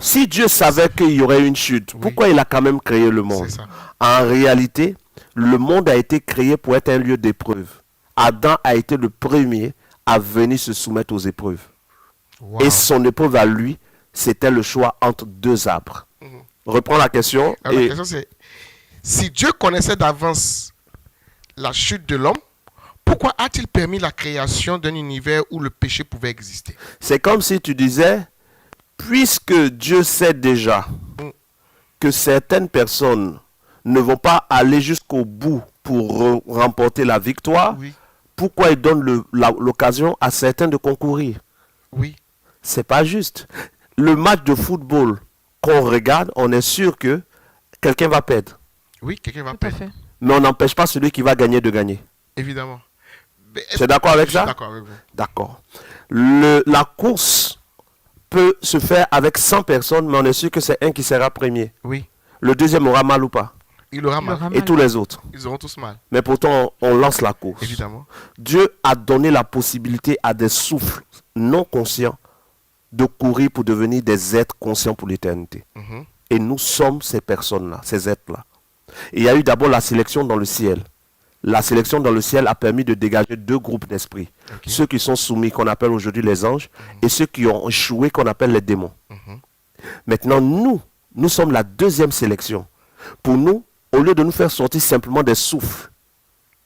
Si Dieu savait qu'il y aurait une chute, Oui. pourquoi il a quand même créé le C'est monde? ça. En réalité, le monde a été créé pour être un lieu d'épreuve. Adam a été le premier à venir se soumettre aux épreuves. Wow. Et son épreuve à lui, c'était le choix entre deux arbres. Reprends la question. Alors, la Et question c'est, si Dieu connaissait d'avance la chute de l'homme, pourquoi a-t-il permis la création d'un univers où le péché pouvait exister? c'est comme si tu disais, puisque Dieu sait déjà Mm. que certaines personnes ne vont pas aller jusqu'au bout pour remporter la victoire, Oui, pourquoi il donne l'occasion à certains de concourir? oui, C'est pas juste. Le match de football qu'on regarde, on est sûr que quelqu'un va perdre. oui, quelqu'un va Tout à perdre. fait. Mais on n'empêche pas celui qui va gagner de gagner. Évidemment. Mais est-ce- Tu es d'accord avec Je suis ça? d'accord avec vous. D'accord. La course peut se faire avec 100 personnes, mais on est sûr que c'est un qui sera premier. Oui, Le deuxième aura mal ou pas. il aura Il mal. aura Et mal. tous les autres. Ils auront tous mal, Mais pourtant, on lance la course. évidemment. Dieu a donné la possibilité à des souffles non conscients de courir pour devenir des êtres conscients pour l'éternité. Mhm. Et nous sommes ces personnes-là, ces êtres-là. Il y a eu d'abord la sélection dans le ciel. La sélection dans le ciel a permis de dégager deux groupes d'esprits. Ok. Ceux qui sont soumis, qu'on appelle aujourd'hui les anges, et ceux qui ont échoué, qu'on appelle les démons. Mhm. Maintenant, nous sommes la deuxième sélection. Pour nous, au lieu de nous faire sortir simplement des souffles,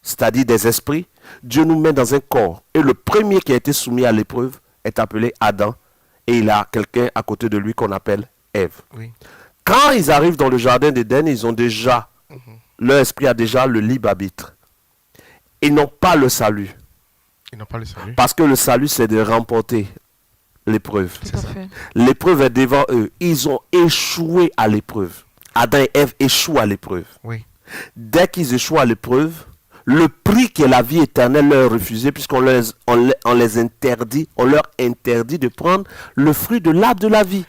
c'est-à-dire des esprits, Dieu nous met dans un corps. Et le premier qui a été soumis à l'épreuve est appelé Adam. Et il a quelqu'un à côté de lui qu'on appelle Ève. Oui. Quand ils arrivent dans le jardin d'Éden, ils ont déjà, leur esprit a déjà le libre arbitre. Ils n'ont pas le salut. Ils n'ont pas le salut. Parce que le salut, c'est de remporter l'épreuve. Tout à fait. L'épreuve est devant eux. Ils ont échoué à l'épreuve. Adam et Ève échouent à l'épreuve. Oui. Dès qu'ils échouent à l'épreuve, le prix qui est la vie éternelle leur est refusé puisqu'on on les interdit, on leur interdit de prendre le fruit de l'arbre de la vie.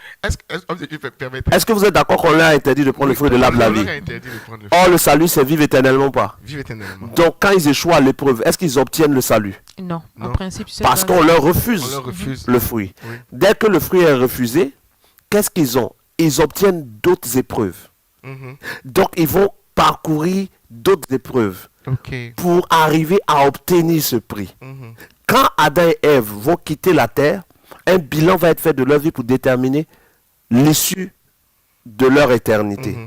Permettez. Est-ce que vous êtes d'accord qu'on leur a interdit de prendre le fruit de l'arbre de la On leur vie? a interdit de prendre le Or, le salut, c'est vivre éternellement pas. Vive éternellement. Donc, quand ils échouent à l'épreuve, est-ce qu'ils obtiennent le salut? Non, en Non. principe, c'est Parce pas- qu'on leur refuse On leur refuse. le fruit. Oui. Dès que le fruit est refusé, qu'est-ce qu'ils ont? Ils obtiennent d'autres épreuves. Mhm. Donc, ils vont parcourir d'autres épreuves Ok. pour arriver à obtenir ce prix. Mhm. Quand Adam et Ève vont quitter la terre, un bilan va être fait de leur vie pour déterminer l'issue de leur éternité.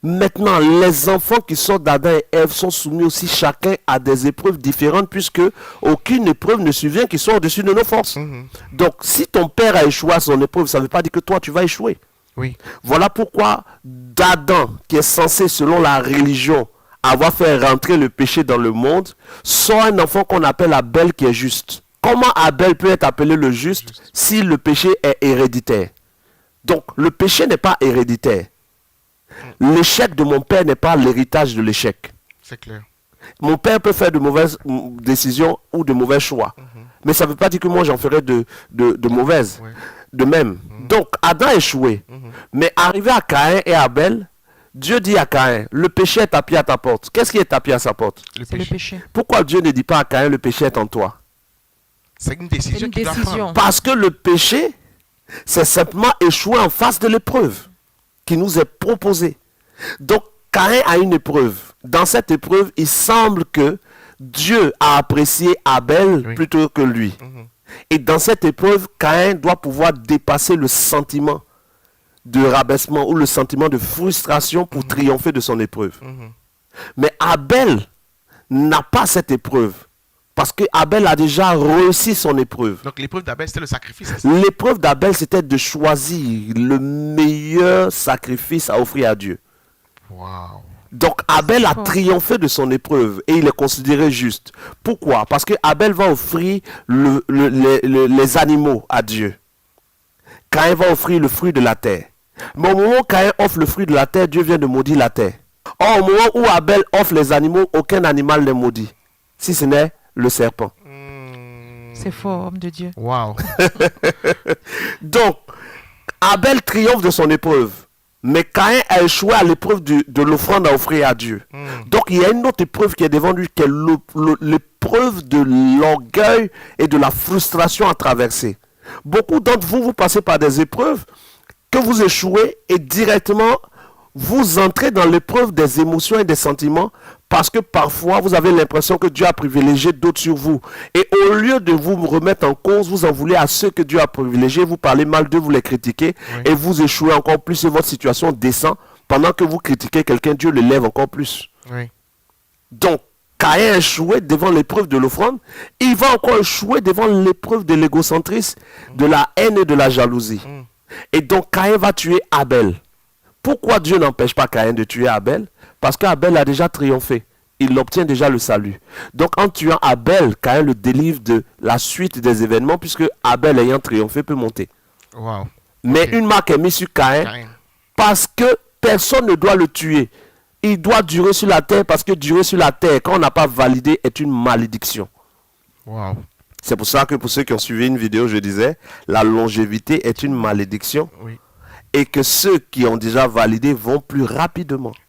Maintenant, les enfants qui sont d'Adam et Ève sont soumis aussi chacun à des épreuves différentes puisque aucune épreuve ne survient qui soit au-dessus de nos forces. Mhm. Donc, si ton père a échoué à son épreuve, ça ne veut pas dire que toi, tu vas échouer. Oui. Voilà pourquoi d'Adam, qui est censé, selon la religion, avoir fait rentrer le péché dans le monde, sort un enfant qu'on appelle Abel qui est juste. Comment Abel peut être appelé le juste si le péché est héréditaire? Donc, le péché n'est pas héréditaire. L'échec de mon père n'est pas l'héritage de l'échec. C'est clair. Mon père peut faire de mauvaises décisions ou de mauvais choix. Mais ça ne veut pas dire que moi j'en ferai de mauvaises. Ouais. De même. Donc, Adam a échoué. Mais arrivé à Caïn et Abel, Dieu dit à Caïn, le péché est tapis à ta porte. Qu'est-ce qui est tapis à sa porte? C'est le péché. Pourquoi Dieu ne dit pas à Caïn, le péché est en toi? C'est une C'est décision une qu'il doit décision. prendre. Parce que le péché, c'est simplement échouer en face de l'épreuve qui nous est proposée. Donc, Caïn a une épreuve. Dans cette épreuve, il semble que Dieu a apprécié Abel Oui. plutôt que lui. Et dans cette épreuve, Caïn doit pouvoir dépasser le sentiment de rabaissement ou le sentiment de frustration pour triompher de son épreuve. Mais Abel n'a pas cette épreuve. Parce que Abel a déjà réussi son épreuve. Donc l'épreuve d'Abel, c'était le sacrifice. c'est ça? L'épreuve d'Abel, c'était de choisir le meilleur sacrifice à offrir à Dieu. Waouh. Donc Abel a fort. triomphé de son épreuve et il est considéré juste. Pourquoi? Parce que Abel va offrir les animaux à Dieu. Caïn va offrir le fruit de la terre. Mais au moment où Caïn offre le fruit de la terre, Dieu vient de maudire la terre. Or, au moment où Abel offre les animaux, aucun animal n'est maudit. Si ce n'est le serpent. C'est fort, homme de Dieu. Waouh. Donc, Abel triomphe de son épreuve. Mais Caïn a échoué à l'épreuve de l'offrande à offrir à Dieu. Donc, il y a une autre épreuve qui est devant lui, qui est l'épreuve de l'orgueil et de la frustration à traverser. Beaucoup d'entre vous, vous passez par des épreuves que vous échouez et directement vous entrez dans l'épreuve des émotions et des sentiments parce que parfois vous avez l'impression que Dieu a privilégié d'autres sur vous. Et au lieu de vous remettre en cause, vous en voulez à ceux que Dieu a privilégiés, vous parlez mal d'eux, vous les critiquez et vous échouez encore plus et votre situation descend. Pendant que vous critiquez quelqu'un, Dieu le lève encore plus. Oui. Donc, Caïn a échoué devant l'épreuve de l'offrande, il va encore échouer devant l'épreuve de l'égocentrisme, de la haine et de la jalousie. Et donc, Caïn va tuer Abel. Pourquoi Dieu n'empêche pas Caïn de tuer Abel? Parce qu'Abel a déjà triomphé. Il obtient déjà le salut. Donc, en tuant Abel, Caïn le délivre de la suite des événements, puisque Abel, ayant triomphé, peut monter. Wow. Mais une marque est mise sur Caïn Caïn. parce que personne ne doit le tuer. Il doit durer sur la terre parce que durer sur la terre, quand on n'a pas validé, est une malédiction. Wow. C'est pour ça que pour ceux qui ont suivi une vidéo, je disais, la longévité est une malédiction Oui. et que ceux qui ont déjà validé vont plus rapidement.